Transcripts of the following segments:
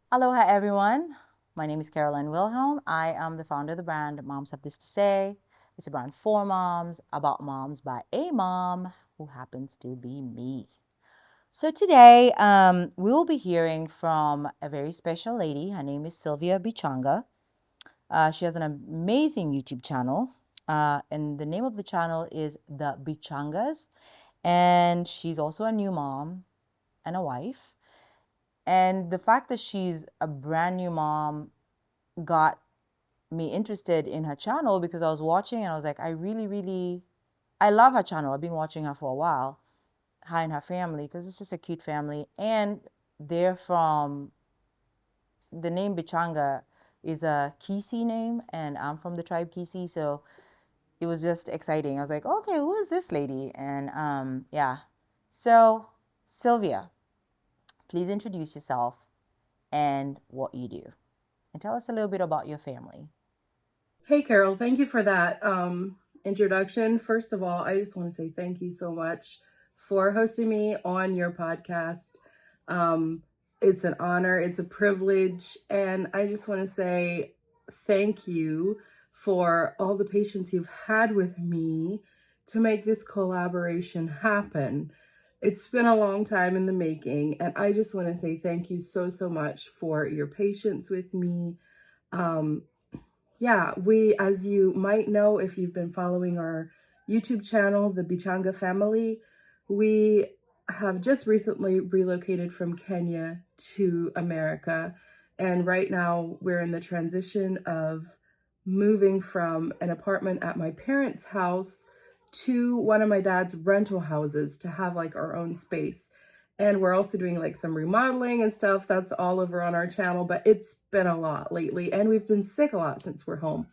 Aloha, everyone. My name is Caroline Wilhelm. I am the founder of the brand Moms Have This to Say. It's a brand for moms, about moms, by a mom who happens to be me. So today, we'll be hearing from a very special lady. Her name is Sylvia Bichanga. She has an amazing YouTube channel, and the name of the channel is The Bichangas. And she's also a new mom and a wife. And the fact that she's a brand new mom got me interested in her channel because I was watching and I was like, I love her channel. I've been watching her for a while, her and her family, because it's just a cute family. And they're from, the name Bichanga is a Kisi name, and I'm from the tribe Kisi. So it was just exciting. I was like, okay, who is this lady? And yeah. So, Sylvia, please introduce yourself and what you do. And tell us a little bit about your family. Hey, Carol, thank you for that introduction. First of all, I just want to say thank you so much for hosting me on your podcast. Um, it's an honor, it's a privilege, and I just want to say thank you for all the patience you've had with me to make this collaboration happen. It's been a long time in the making, and I just want to say thank you so much for your patience with me. Um, yeah, as you might know, if you've been following our YouTube channel, the Bichanga family, we have just recently relocated from Kenya to America. And right now we're in the transition of moving from an apartment at my parents' house to one of my dad's rental houses to have like our own space. And we're also doing like some remodeling and stuff. That's all over on our channel, but it's been a lot lately. And we've been sick a lot since we're home.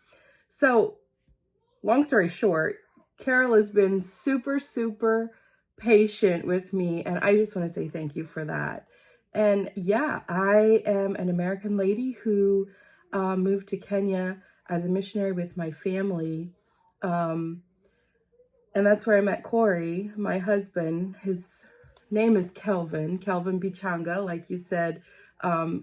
So, long story short, Carol has been super patient with me. And I just want to say thank you for that. And yeah, I am an American lady who moved to Kenya as a missionary with my family. Um, and that's where I met Corey, my husband. His name is Kelvin Bichanga. Like you said,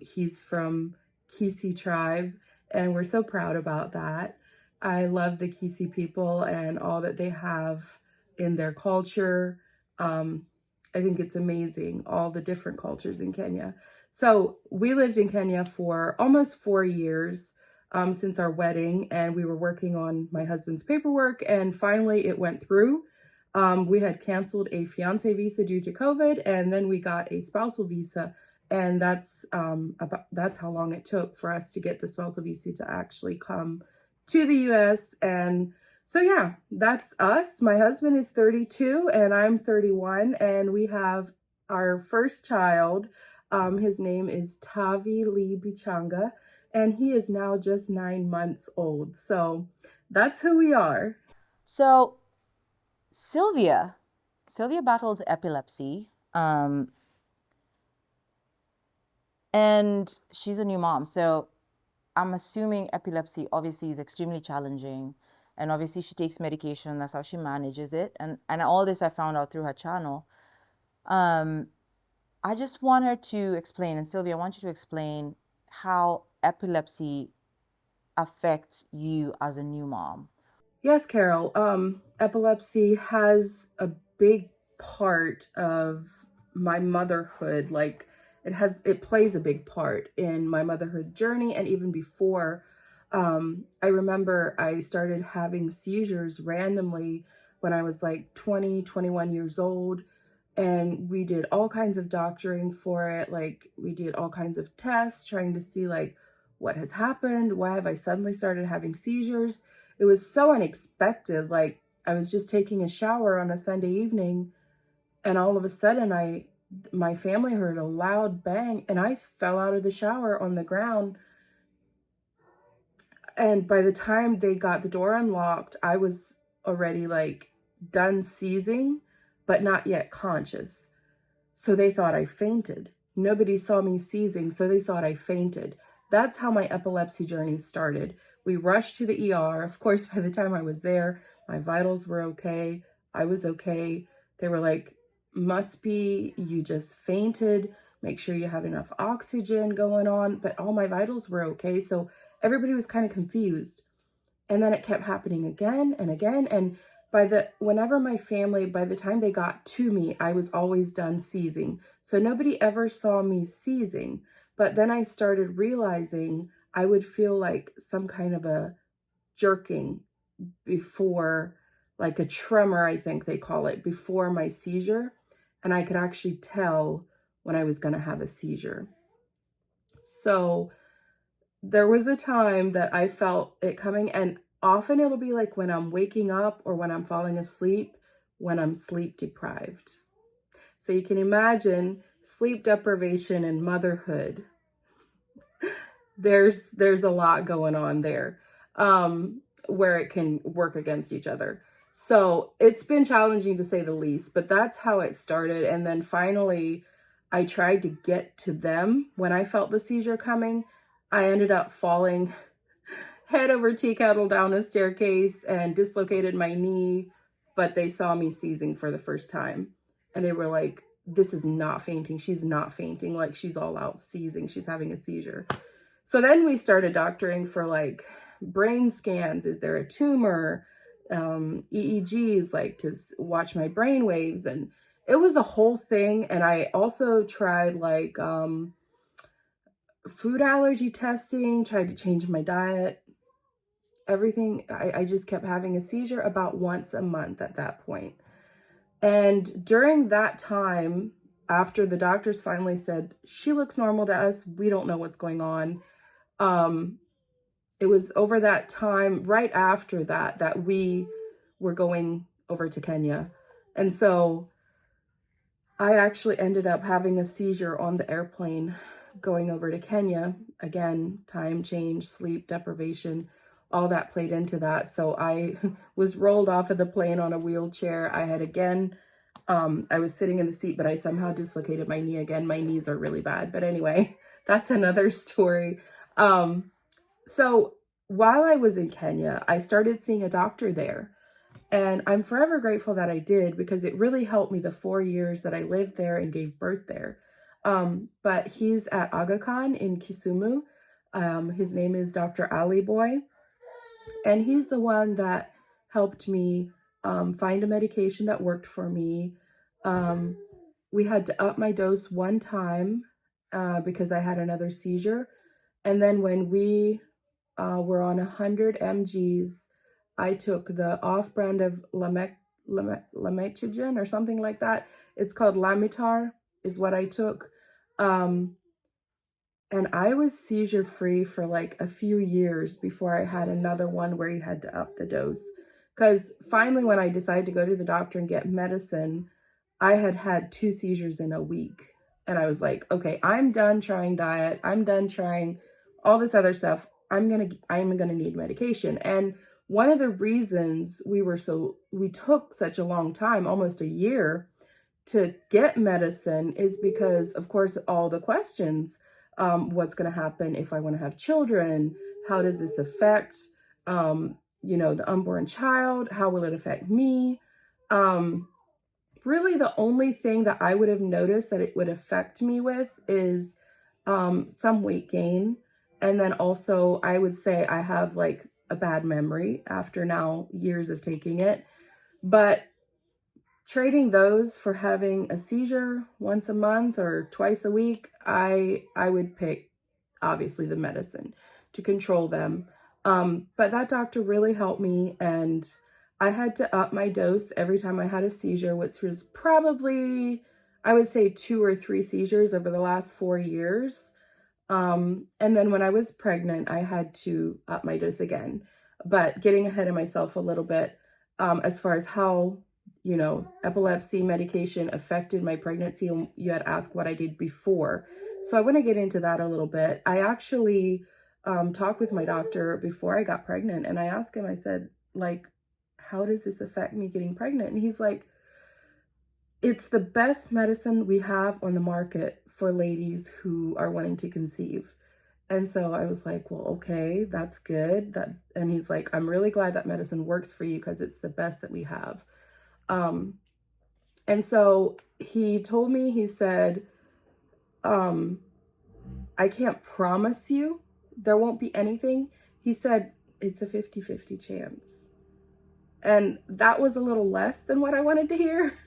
he's from Kisi tribe, and we're so proud about that. I love the Kisi people and all that they have in their culture. Um, I think it's amazing, all the different cultures in Kenya. So we lived in Kenya for almost 4 years since our wedding, and we were working on my husband's paperwork, and finally it went through. We had canceled a fiance visa due to COVID, and then we got a spousal visa, and that's how long it took for us to get the spousal visa to actually come to the U.S. And so yeah, that's us. My husband is 32 and I'm 31, and we have our first child. His name is Tavi Lee Bichanga, and he is now just 9 months old. So that's who we are. So, Sylvia, Sylvia battles epilepsy, and she's a new mom. So I'm assuming epilepsy obviously is extremely challenging, and obviously she takes medication. That's how she manages it, and all this I found out through her channel. Um, I just want her to explain, and Sylvia, I want you to explain how epilepsy affects you as a new mom. Yes, Carol. Epilepsy has a big part of my motherhood. Like it plays a big part in my motherhood journey, and even before. I remember I started having seizures randomly when I was like 20, 21 years old. And we did all kinds of doctoring for it. Like we did all kinds of tests trying to see like what has happened. Why have I suddenly started having seizures? It was so unexpected. Like I was just taking a shower on a Sunday evening, and all of a sudden my family heard a loud bang, and I fell out of the shower on the ground. And by the time they got the door unlocked, I was already like done seizing, but not yet conscious. So they thought I fainted. Nobody saw me seizing, so they thought I fainted. That's how my epilepsy journey started. We rushed to the ER. Of course, by the time I was there, my vitals were okay. I was okay. They were like, must be you just fainted. make sure you have enough oxygen going on, but all my vitals were okay. So everybody was kind of confused. And then it kept happening again and again. And by the time they got to me, I was always done seizing. So nobody ever saw me seizing. But then I started realizing I would feel like some kind of a jerking before, like a tremor, I think they call it, before my seizure. And I could actually tell when I was going to have a seizure. So there was a time that I felt it coming, and often it'll be like when I'm waking up or when I'm falling asleep, when I'm sleep deprived. So you can imagine sleep deprivation and motherhood. There's a lot going on there, where it can work against each other. So it's been challenging to say the least, but that's how it started. And then finally, I tried to get to them when I felt the seizure coming. I ended up falling head over tea kettle down a staircase and dislocated my knee, but they saw me seizing for the first time. And they were like, this is not fainting. She's not fainting. Like, she's all out seizing. She's having a seizure. So then we started doctoring for like brain scans. Is there a tumor? EEGs, like to watch my brain waves. And it was a whole thing. And I also tried like food allergy testing, tried to change my diet, everything. I just kept having a seizure about once a month at that point. And during that time, after the doctors finally said, she looks normal to us, we don't know what's going on. It was over that time, right after that, that we were going over to Kenya. And so I actually ended up having a seizure on the airplane going over to Kenya. Again, time change, sleep deprivation, all that played into that. So I was rolled off of the plane on a wheelchair. I had again, I was sitting in the seat, but I somehow dislocated my knee again. My knees are really bad. But anyway, that's another story. So while I was in Kenya, I started seeing a doctor there. And I'm forever grateful that I did, because it really helped me the 4 years that I lived there and gave birth there. But he's at Aga Khan in Kisumu. His name is Dr. Ali Boy. And he's the one that helped me find a medication that worked for me. We had to up my dose one time because I had another seizure. And then when we were on 100 mgs, I took the off-brand of lametogen or something like that. It's called Lamitar is what I took. And I was seizure free for like a few years before I had another one where you had to up the dose. Because finally, when I decided to go to the doctor and get medicine, I had had 2 seizures in a week. And I was like, okay, I'm done trying diet. I'm done trying all this other stuff. I'm gonna need medication. And one of the reasons we took such a long time, almost a year, to get medicine is because, of course, all the questions. What's going to happen if I want to have children? How does this affect, the unborn child? How will it affect me? Really, the only thing that I would have noticed that it would affect me with is some weight gain. And then also, I would say I have like a bad memory after now years of taking it. But trading those for having a seizure once a month or twice a week, I would pick obviously the medicine to control them. But that doctor really helped me, and I had to up my dose every time I had a seizure, which was probably, I would say, 2 or 3 seizures over the last 4 years. And then when I was pregnant, I had to up my dose again. But getting ahead of myself a little bit, as far as how, epilepsy medication affected my pregnancy, and you had asked what I did before. So I want to get into that a little bit. I actually talked with my doctor before I got pregnant, and I asked him, I said, like, how does this affect me getting pregnant? And he's like, it's the best medicine we have on the market for ladies who are wanting to conceive. And so I was like, well, okay, that's good. And he's like, I'm really glad that medicine works for you because it's the best that we have. And so he told me, he said, um, I can't promise you there won't be anything. He said it's a 50-50 chance. And that was a little less than what I wanted to hear,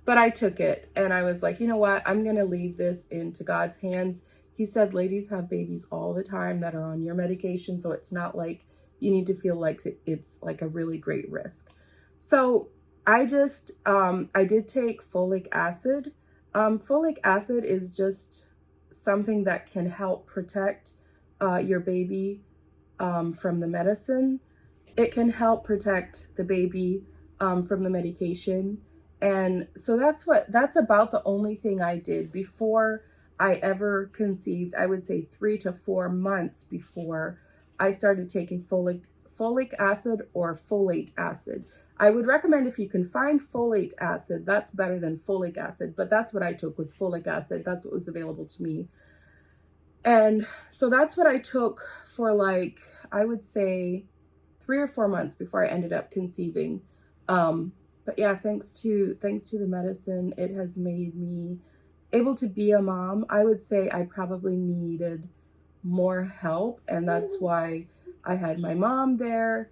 but I took it and I was like, you know what? I'm going to leave this into God's hands. He said ladies have babies all the time that are on your medication, so it's not like you need to feel like it's like a really great risk. So I did take folic acid. Folic acid is just something that can help protect your baby from the medicine. It can help protect the baby from the medication. And so that's about the only thing I did before I ever conceived. I would say 3 to 4 months before I started taking folic acid or folate acid. I would recommend, if you can find folate acid, that's better than folic acid, but that's what I took, was folic acid. That's what was available to me. And so that's what I took for, like, I would say 3 or 4 months before I ended up conceiving. But yeah, thanks to the medicine, it has made me able to be a mom. I would say I probably needed more help, and that's why I had my mom there.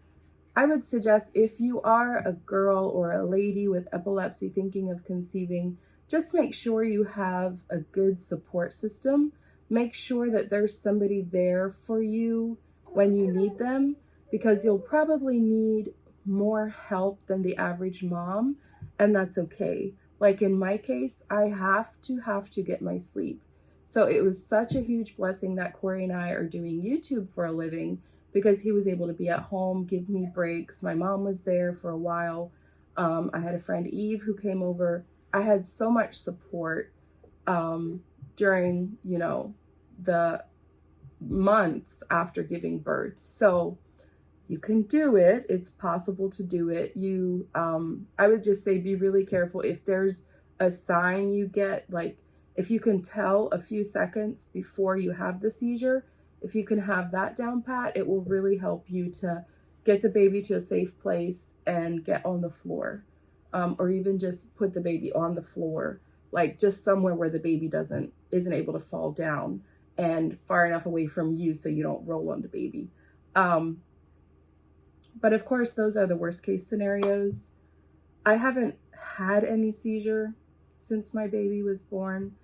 I would suggest, if you are a girl or a lady with epilepsy thinking of conceiving, just make sure you have a good support system. Make sure that there's somebody there for you when you need them, because you'll probably need more help than the average mom, and that's okay. Like in my case, I have to get my sleep. So it was such a huge blessing that Corey and I are doing YouTube for a living, because he was able to be at home, give me breaks. My mom was there for a while. I had a friend, Eve, who came over. I had so much support during, the months after giving birth. So you can do it. It's possible to do it. I would just say, be really careful. If there's a sign you get, like if you can tell a few seconds before you have the seizure, if you can have that down pat, it will really help you to get the baby to a safe place and get on the floor, or even just put the baby on the floor, like just somewhere where the baby isn't able to fall down, and far enough away from you so you don't roll on the baby. Um, but of course, those are the worst case scenarios. I haven't had any seizure since my baby was born.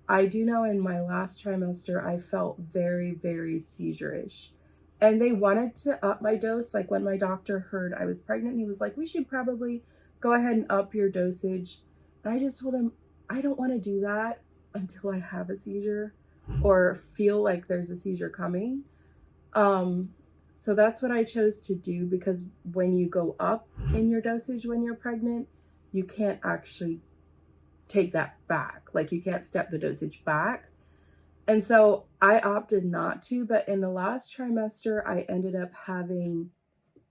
I do know in my last trimester, I felt very, very seizure-ish. And they wanted to up my dose. Like when my doctor heard I was pregnant, he was like, we should probably go ahead and up your dosage. And I just told him, I don't want to do that until I have a seizure or feel like there's a seizure coming. Um, so that's what I chose to do, because when you go up in your dosage when you're pregnant, you can't actually take that back. Like you can't step the dosage back. And so I opted not to, but in the last trimester, I ended up having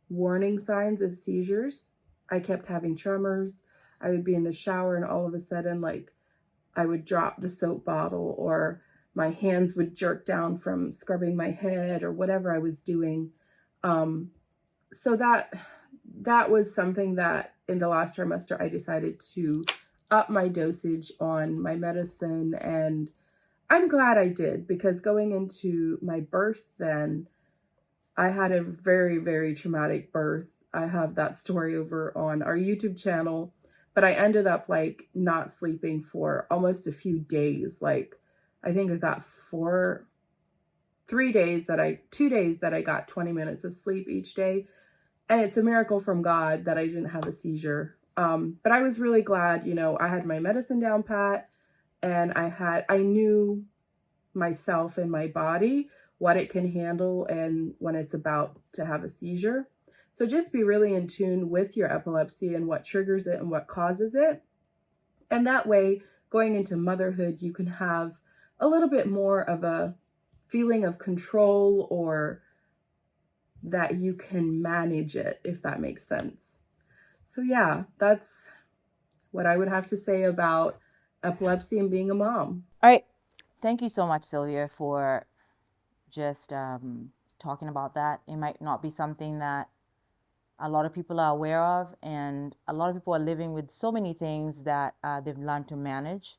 warning signs of seizures. I kept having tremors. I would be in the shower and all of a sudden, like, I would drop the soap bottle, or my hands would jerk down from scrubbing my head or whatever I was doing. So that was something that in the last trimester I decided to up my dosage on my medicine, and I'm glad I did, because going into my birth then, I had a very, very traumatic birth. I have that story over on our YouTube channel, but I ended up like not sleeping for almost a few days. Like I think I got 2 days that I got 20 minutes of sleep each day. And it's a miracle from God that I didn't have a seizure. But I was really glad, I had my medicine down pat, and I knew myself and my body, what it can handle and when it's about to have a seizure. So just be really in tune with your epilepsy and what triggers it and what causes it. And that way, going into motherhood, you can have a little bit more of a feeling of control, or that you can manage it, if that makes sense. So yeah, that's what I would have to say about epilepsy and being a mom. All right. Thank you so much, Sylvia, for just talking about that. It might not be something that a lot of people are aware of, and a lot of people are living with so many things that they've learned to manage.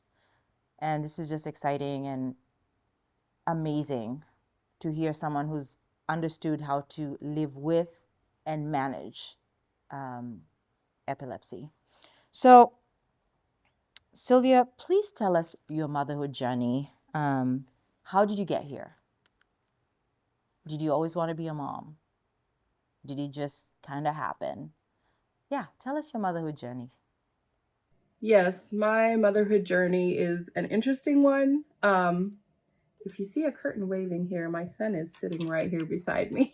And this is just exciting and amazing to hear someone who's understood how to live with and manage epilepsy. So, Sylvia, please tell us your motherhood journey. How did you get here? Did you always want to be a mom? Did it just kind of happen? Yeah, tell us your motherhood journey. Yes, my motherhood journey is an interesting one. If you see a curtain waving here, my son is sitting right here beside me.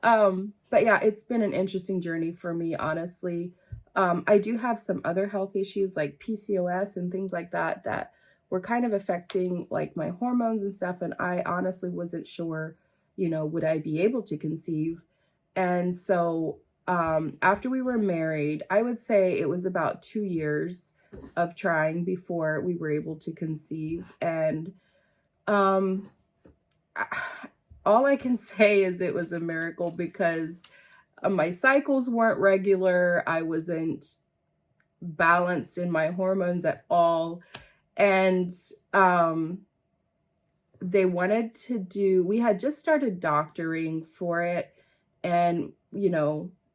But yeah, it's been an interesting journey for me, honestly. I do have some other health issues like PCOS and things like that that were kind of affecting like my hormones and stuff. And I honestly wasn't sure, would I be able to conceive? And so after we were married, I would say it was about 2 years of trying before we were able to conceive. And um, all I can say is it was a miracle because my cycles weren't regular. I wasn't balanced in my hormones at all. And they wanted to we had just started doctoring for it. And,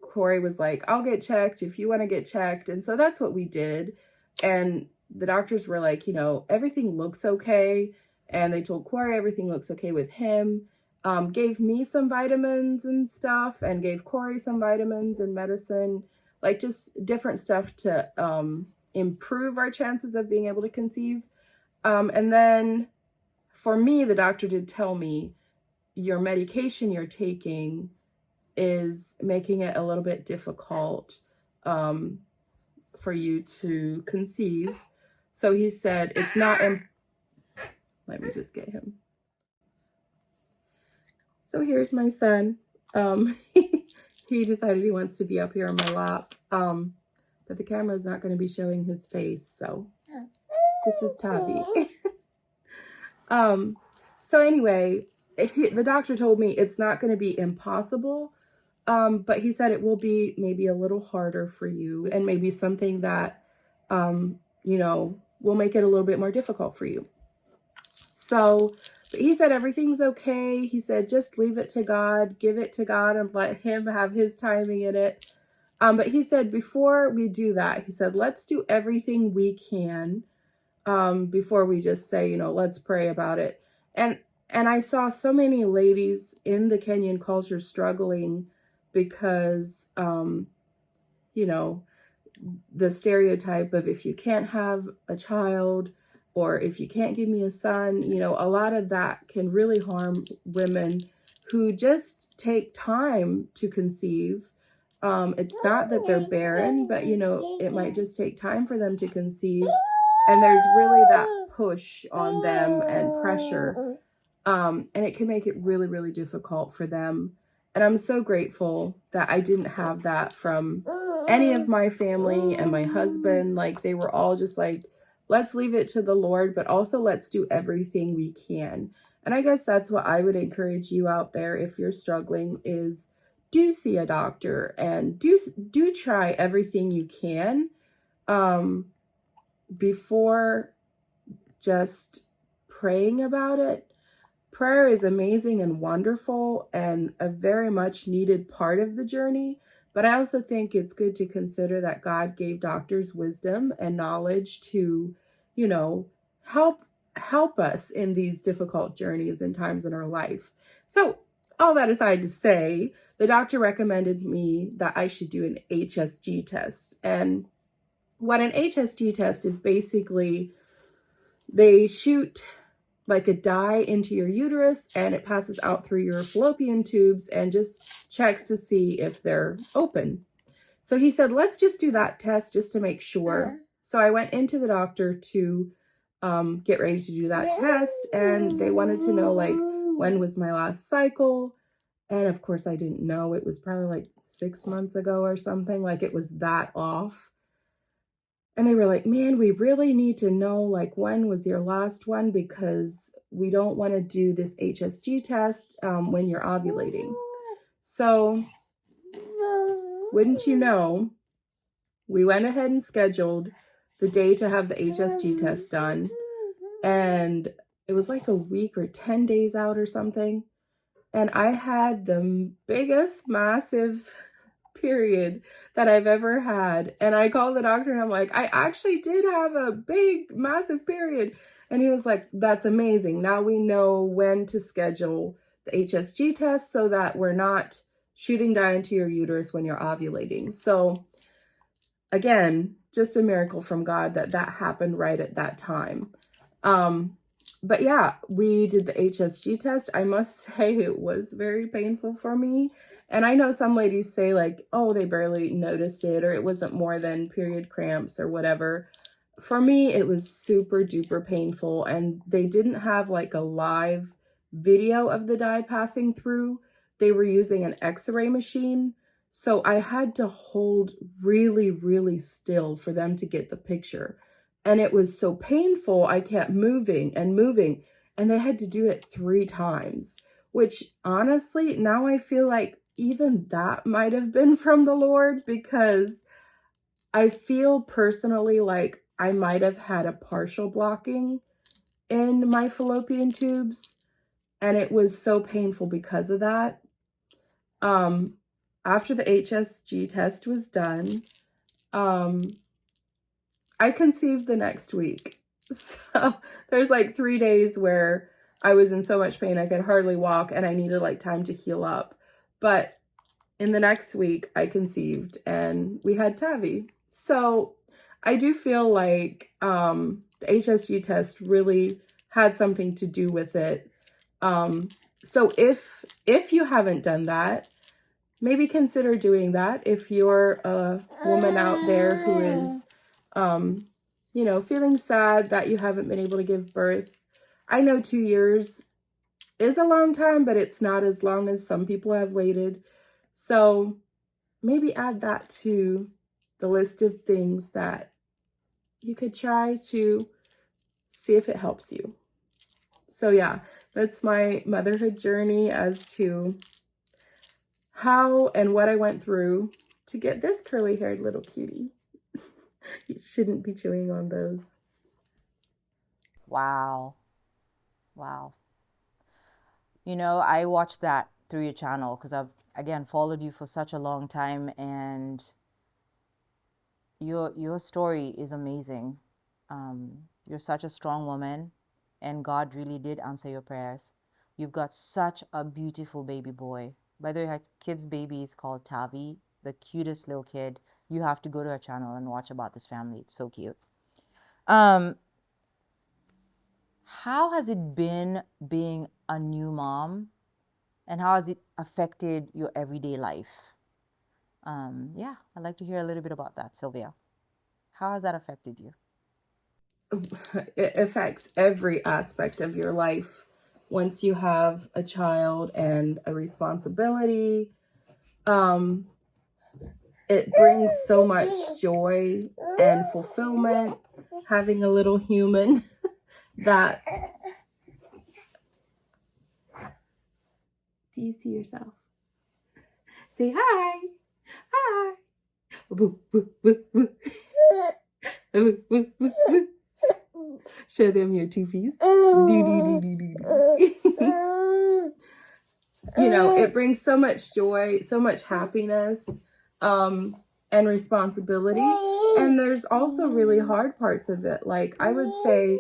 Corey was like, I'll get checked if you want to get checked. And so that's what we did. And the doctors were like, everything looks okay. And they told Corey everything looks okay with him. Gave me some vitamins and stuff, and gave Corey some vitamins and medicine, like just different stuff to improve our chances of being able to conceive. And then for me, the doctor did tell me your medication you're taking is making it a little bit difficult for you to conceive. So he said it's not. Let me just get him. So here's my son. He decided he wants to be up here on my lap. But the camera is not going to be showing his face. So this is Tabby. So anyway, the doctor told me it's not going to be impossible. But he said it will be maybe a little harder for you, and maybe something that, will make it a little bit more difficult for you. So he said everything's okay. He said just leave it to God, give it to God, and let him have his timing in it. But he said before we do that, he said let's do everything we can before we just say, let's pray about it. And I saw so many ladies in the Kenyan culture struggling because, the stereotype of if you can't have a child or if you can't give me a son, a lot of that can really harm women who just take time to conceive. It's not that they're barren, but, it might just take time for them to conceive. And there's really that push on them and pressure. And it can make it really, really difficult for them. And I'm so grateful that I didn't have that from any of my family and my husband. Like they were all just like, let's leave it to the Lord, but also let's do everything we can. And I guess that's what I would encourage you out there if you're struggling is do see a doctor and do try everything you can before just praying about it. Prayer is amazing and wonderful and a very much needed part of the journey. But I also think it's good to consider that God gave doctors wisdom and knowledge to, help us in these difficult journeys and times in our life. So all that aside to say, the doctor recommended me that I should do an HSG test. And what an HSG test is basically, they shoot like a dye into your uterus and it passes out through your fallopian tubes and just checks to see if they're open. So he said, let's just do that test just to make sure. So I went into the doctor to get ready to do that test, and they wanted to know like when was my last cycle. And of course I didn't know. It was probably like 6 months ago or something. Like it was that off. And they were like, man, we really need to know like when was your last one because we don't want to do this HSG test when you're ovulating. So wouldn't you know, we went ahead and scheduled the day to have the HSG test done. and it was like a week or 10 days out or something. And I had the biggest, massive period that I've ever had. And I called the doctor and I'm like, I actually did have a big, massive period. And he was like, that's amazing. Now we know when to schedule the HSG test so that we're not shooting down into your uterus when you're ovulating. So, again, just a miracle from God that that happened right at that time. But yeah, we did the HSG test. I must say it was very painful for me. And I know some ladies say, like, oh, they barely noticed it, or it wasn't more than period cramps or whatever. For me, it was super duper painful. And they didn't have like a live video of the dye passing through. They were using an x-ray machine. So I had to hold really, really still for them to get the picture. And it was so painful, I kept moving and moving. And they had to do it 3 times, which honestly, now I feel like even that might have been from the Lord, because I feel personally like I might have had a partial blocking in my fallopian tubes. And it was so painful because of that. After the HSG test was done, I conceived the next week. So there's like 3 days where I was in so much pain I could hardly walk and I needed like time to heal up. But in the next week, I conceived and we had Tavi. So I do feel like the HSG test really had something to do with it. So if you haven't done that, maybe consider doing that. If you're a woman out there who is, feeling sad that you haven't been able to give birth. I know 2 years is a long time, but it's not as long as some people have waited. So maybe add that to the list of things that you could try to see if it helps you. So yeah, that's my motherhood journey as to how and what I went through to get this curly haired little cutie. You shouldn't be chewing on those. Wow. Wow. I watched that through your channel because I've, again, followed you for such a long time, and your story is amazing. You're such a strong woman, and God really did answer your prayers. You've got such a beautiful baby boy. By the way, her kid's baby is called Tavi, the cutest little kid. You have to go to her channel and watch about this family. It's so cute. How has it been being a new mom, and how has it affected your everyday life? Yeah, I'd like to hear a little bit about that, Sylvia. How has that affected you? It affects every aspect of your life once you have a child and a responsibility. It brings so much joy and fulfillment having a little human that. Do you see yourself? Say hi. Hi. Boo, boo, boo, boo. Boo, boo, boo, boo. Show them your toofies. It brings so much joy, so much happiness, and responsibility. And there's also really hard parts of it. Like, I would say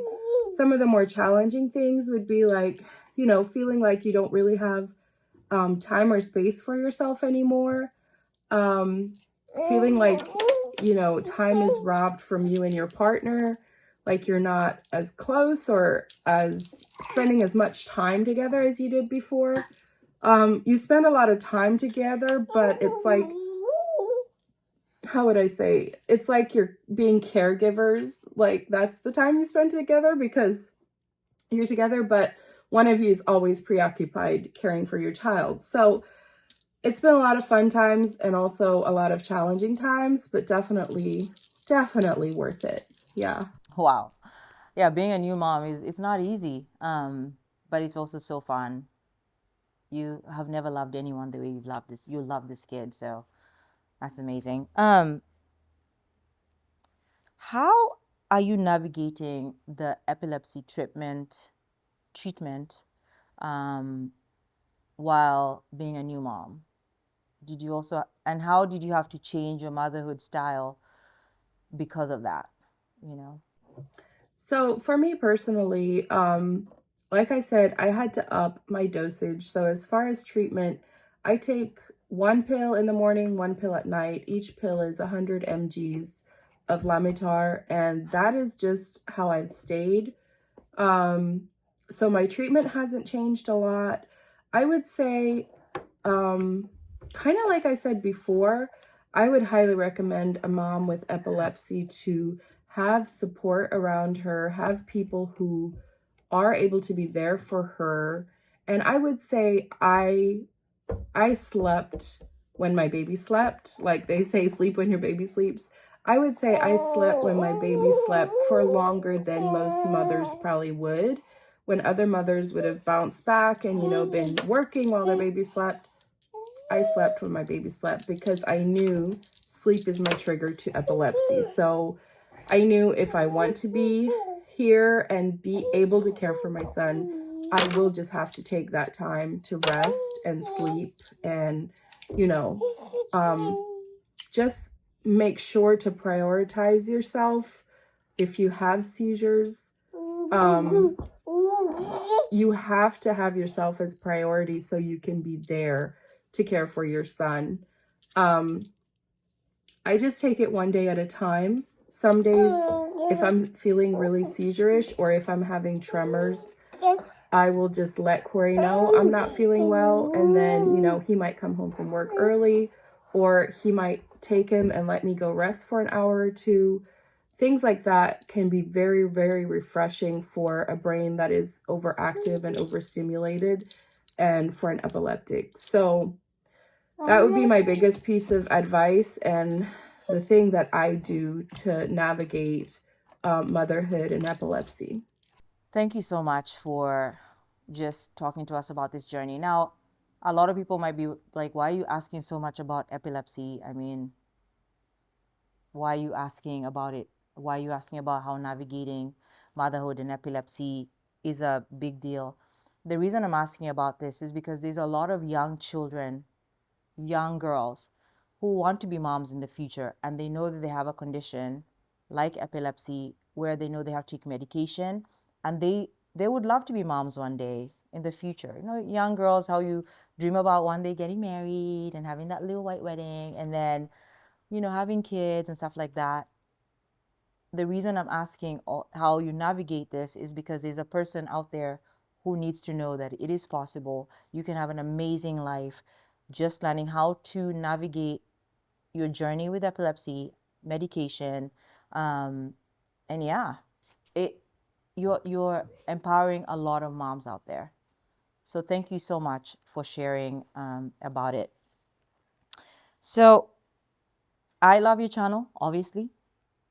some of the more challenging things would be like, feeling like you don't really have time or space for yourself anymore. Feeling like, time is robbed from you and your partner. Like, you're not as close or as spending as much time together as you did before. You spend a lot of time together, but it's like, how would I say? It's like you're being caregivers. Like, that's the time you spend together because you're together, but one of you is always preoccupied caring for your child. So it's been a lot of fun times and also a lot of challenging times, but definitely worth it. Yeah. Wow. Yeah, being a new mom it's not easy, but it's also so fun. You have never loved anyone the way you've loved this. You love this kid, so that's amazing. How are you navigating the epilepsy treatment um, while being a new mom? Did you also, and how did you have to change your motherhood style because of that? You know? So for me personally, like I said, I had to up my dosage. So as far as treatment, I take one pill in the morning, one pill at night. Each pill is 100 mgs of Lamitar, and that is just how I've stayed. So my treatment hasn't changed a lot. I would say, um, kind of like I said before, I would highly recommend a mom with epilepsy to have support around her, have people who are able to be there for her. And I would say I slept when my baby slept. Like they say, sleep when your baby sleeps. I would say I slept when my baby slept for longer than most mothers probably would. When other mothers would have bounced back and, been working while their baby slept, I slept when my baby slept because I knew sleep is my trigger to epilepsy. So I knew if I want to be here and be able to care for my son, I will just have to take that time to rest and sleep and, you know, um, just make sure to prioritize yourself. If you have seizures, um, you have to have yourself as priority so you can be there to care for your son. Um, I just take it one day at a time. Some days, if I'm feeling really seizure-ish or if I'm having tremors, I will just let Corey know I'm not feeling well. And then, he might come home from work early, or he might take him and let me go rest for an hour or two. Things like that can be very, very refreshing for a brain that is overactive and overstimulated and for an epileptic. So that would be my biggest piece of advice and the thing that I do to navigate motherhood and epilepsy. Thank you so much for just talking to us about this journey. Now, a lot of people might be like, why are you asking so much about epilepsy? I mean, why are you asking about it? Why are you asking about how navigating motherhood and epilepsy is a big deal? The reason I'm asking about this is because there's a lot of young children, young girls who want to be moms in the future, and they know that they have a condition like epilepsy where they know they have to take medication, and they would love to be moms one day in the future. Young girls, how you dream about one day getting married and having that little white wedding and then having kids and stuff like that. The reason I'm asking how you navigate this is because there's a person out there who needs to know that it is possible. You can have an amazing life just learning how to navigate your journey with epilepsy, medication, and yeah, you're empowering a lot of moms out there. So thank you so much for sharing about it. So I love your channel, obviously.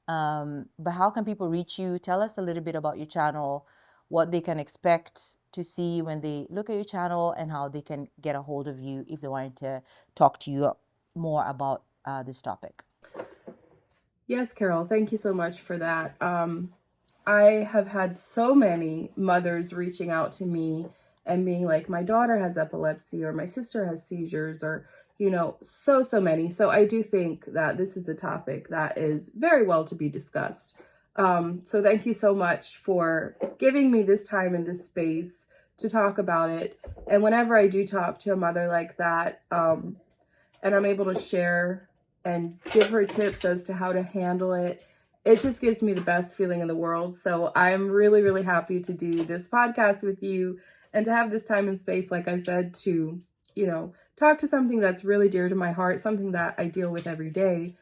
But how can people reach you? Tell us a little bit about your channel, what they can expect to see when they look at your channel, and how they can get a hold of you if they wanted to talk to you more about this topic. Yes, Carol, thank you so much for that. I have had so many mothers reaching out to me and being like, my daughter has epilepsy or my sister has seizures or, so many. So I do think that this is a topic that is very well to be discussed. So thank you so much for giving me this time and this space to talk about it. And whenever I do talk to a mother like that, and I'm able to share and give her tips as to how to handle it, it just gives me the best feeling in the world. So I'm really, really happy to do this podcast with you and to have this time and space, like I said, to, talk to something that's really dear to my heart, something that I deal with every day.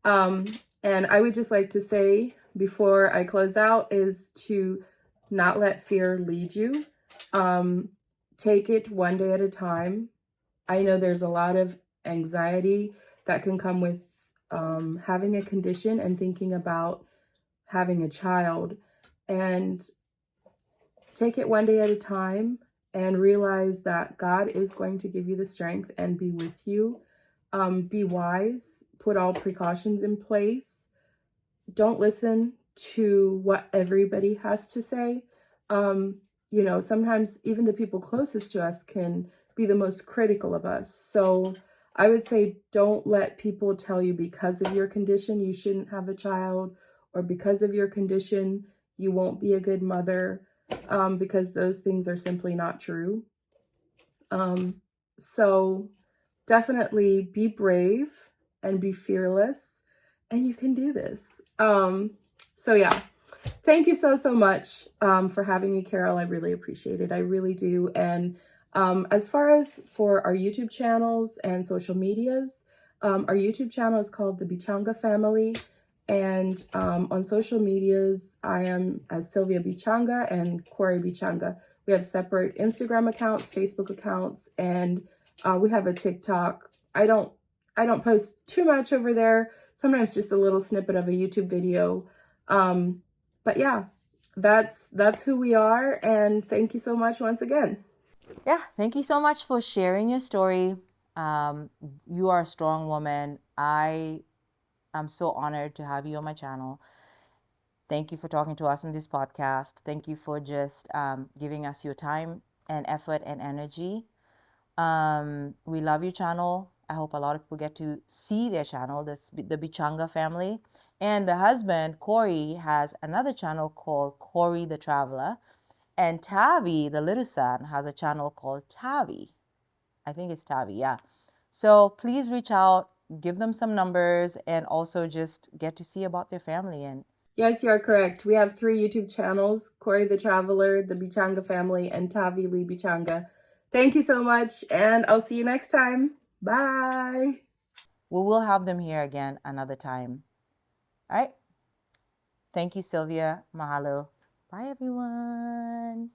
And I would just like to say before I close out is to not let fear lead you. Take it one day at a time. I know there's a lot of anxiety that can come with having a condition and thinking about having a child. And take it one day at a time and realize that God is going to give you the strength and be with you. Be wise, put all precautions in place. Don't listen to what everybody has to say. Sometimes even the people closest to us can be the most critical of us. So I would say don't let people tell you because of your condition you shouldn't have a child, or because of your condition you won't be a good mother, because those things are simply not true. So definitely be brave and be fearless, and you can do this. So yeah, thank you so much for having me, Carol. I really appreciate it. I really do. And as far as for our YouTube channels and social medias, our YouTube channel is called the Bichanga Family. And on social medias, I am as Sylvia Bichanga and Corey Bichanga. We have separate Instagram accounts, Facebook accounts, and we have a TikTok. I don't post too much over there. Sometimes just a little snippet of a YouTube video. But yeah, that's who we are, and thank you so much once again. Yeah, thank you so much for sharing your story. You are a strong woman. I am so honored to have you on my channel. Thank you for talking to us on this podcast. Thank you for just giving us your time and effort and energy. We love your channel. I hope a lot of people get to see their channel. That's the Bichanga family. And the husband, Corey, has another channel called Corey the Traveler. And Tavi, the little son, has a channel called Tavi. I think it's Tavi, yeah. So please reach out, give them some numbers, and also just get to see about their family. And Yes, you are correct. We have 3 YouTube channels: Corey the Traveler, the Bichanga Family, and Tavi Lee Bichanga. Thank you so much, and I'll see you next time. Bye. we will have them here again another time. All right. Thank you, Sylvia. Mahalo. Bye, everyone.